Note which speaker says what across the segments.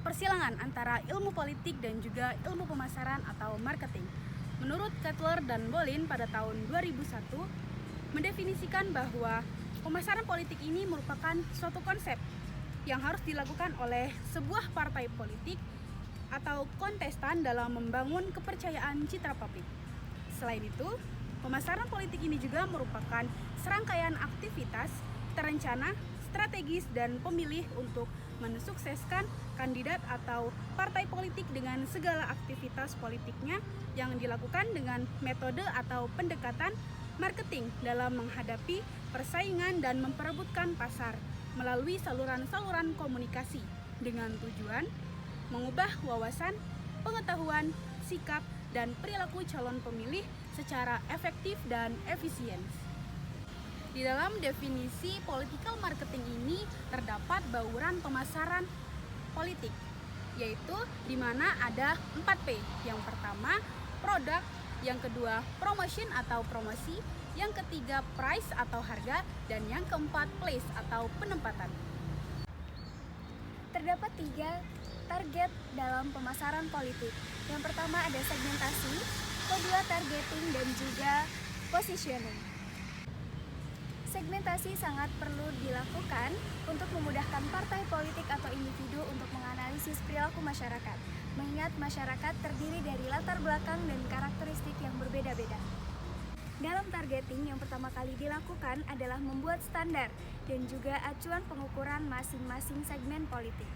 Speaker 1: persilangan antara ilmu politik dan juga ilmu pemasaran atau marketing. Menurut Kotler dan Bolin pada tahun 2001, mendefinisikan bahwa pemasaran politik ini merupakan suatu konsep yang harus dilakukan oleh sebuah partai politik atau kontestan dalam membangun kepercayaan citra publik. Selain itu, pemasaran politik ini juga merupakan serangkaian aktivitas terencana, strategis, dan pemilih untuk mensukseskan kandidat atau partai politik dengan segala aktivitas politiknya yang dilakukan dengan metode atau pendekatan marketing dalam menghadapi persaingan dan memperebutkan pasar melalui saluran-saluran komunikasi dengan tujuan mengubah wawasan, pengetahuan, sikap, dan perilaku calon pemilih secara efektif dan efisien. Di dalam definisi political marketing ini terdapat bauran pemasaran politik, yaitu di mana ada 4P. Yang pertama, produk, yang kedua, promotion atau promosi, yang ketiga, price atau harga, dan yang keempat, place atau penempatan.
Speaker 2: Terdapat 3 target dalam pemasaran politik. Yang pertama ada segmentasi, kedua targeting, dan juga positioning. Segmentasi sangat perlu dilakukan untuk memudahkan partai politik atau individu untuk menganalisis perilaku masyarakat, mengingat masyarakat terdiri dari latar belakang dan karakteristik yang berbeda-beda. Dalam targeting, yang pertama kali dilakukan adalah membuat standar dan juga acuan pengukuran masing-masing segmen politik.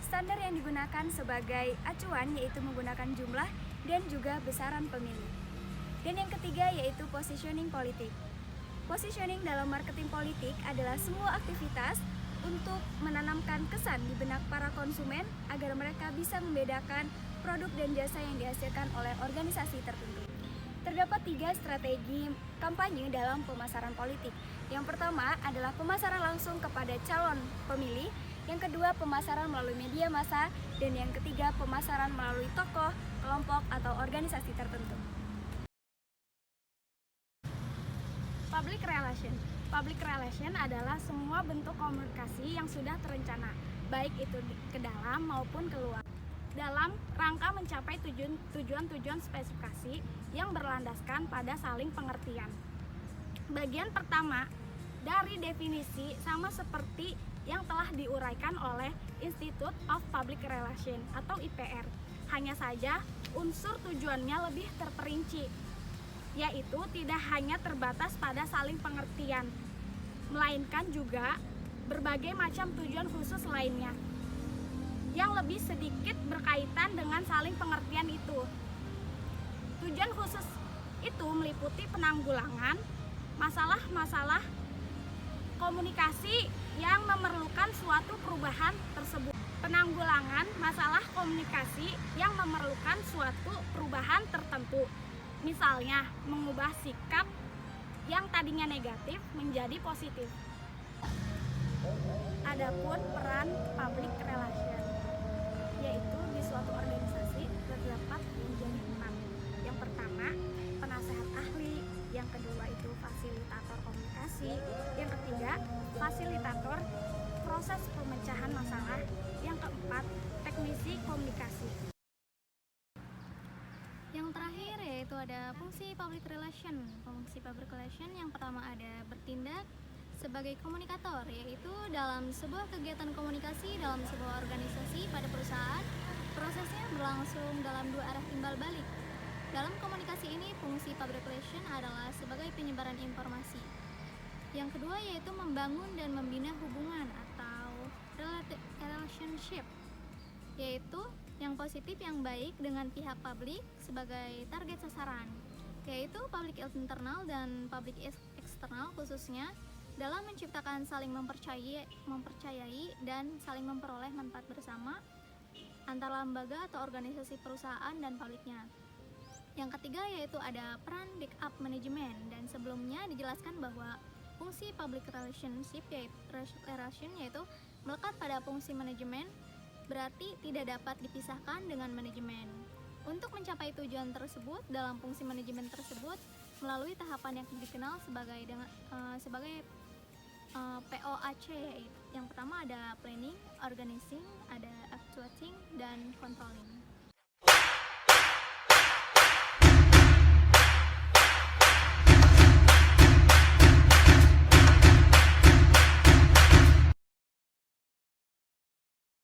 Speaker 2: Standar yang digunakan sebagai acuan yaitu menggunakan jumlah dan juga besaran pemilih. Dan yang ketiga yaitu positioning politik. Positioning dalam marketing politik adalah semua aktivitas untuk menanamkan kesan di benak para konsumen agar mereka bisa membedakan produk dan jasa yang dihasilkan oleh organisasi tertentu. Terdapat 3 strategi kampanye dalam pemasaran politik. Yang pertama adalah pemasaran langsung kepada calon pemilih, yang kedua pemasaran melalui media massa, dan yang ketiga pemasaran melalui tokoh, kelompok, atau organisasi tertentu.
Speaker 1: Public relation. Public relation adalah semua bentuk komunikasi yang sudah terencana, baik itu ke dalam maupun keluar, dalam rangka mencapai tujuan-tujuan spesifikasi yang berlandaskan pada saling pengertian. Bagian pertama dari definisi sama seperti yang telah diuraikan oleh Institute of Public Relations atau IPR. Hanya saja unsur tujuannya lebih terperinci, yaitu tidak hanya terbatas pada saling pengertian, melainkan juga berbagai macam tujuan khusus lainnya yang lebih sedikit berkaitan dengan saling pengertian itu. Tujuan khusus itu meliputi penanggulangan masalah-masalah komunikasi yang memerlukan suatu perubahan tersebut. Penanggulangan masalah komunikasi yang memerlukan suatu perubahan tertentu. Misalnya, mengubah sikap yang tadinya negatif menjadi positif. Adapun peran public relation, yaitu di suatu organisasi terdapat menjadi 4. Yang pertama, penasehat ahli, yang kedua itu fasilitator komunikasi, yang ketiga, fasilitator proses pemecahan masalah, yang keempat, teknisi komunikasi.
Speaker 2: Yang terakhir yaitu ada fungsi public relation. Fungsi public relation yang pertama ada bertindak sebagai komunikator, yaitu dalam sebuah kegiatan komunikasi dalam sebuah organisasi pada perusahaan, prosesnya berlangsung dalam 2 arah timbal balik. Dalam komunikasi ini, fungsi public relation adalah sebagai penyebaran informasi. Yang kedua yaitu membangun dan membina hubungan atau relationship, yaitu yang positif yang baik dengan pihak publik sebagai target sasaran, yaitu publik internal dan publik eksternal khususnya dalam menciptakan saling mempercayai dan saling memperoleh manfaat bersama antara lembaga atau organisasi perusahaan dan publiknya. Yang ketiga yaitu ada peran backup manajemen, dan sebelumnya dijelaskan bahwa fungsi public relationship yaitu melekat pada fungsi manajemen, berarti tidak dapat dipisahkan dengan manajemen. Untuk mencapai tujuan tersebut dalam fungsi manajemen tersebut melalui tahapan yang dikenal sebagai POAC. Yang pertama ada planning, organizing, ada persuading, dan controlling.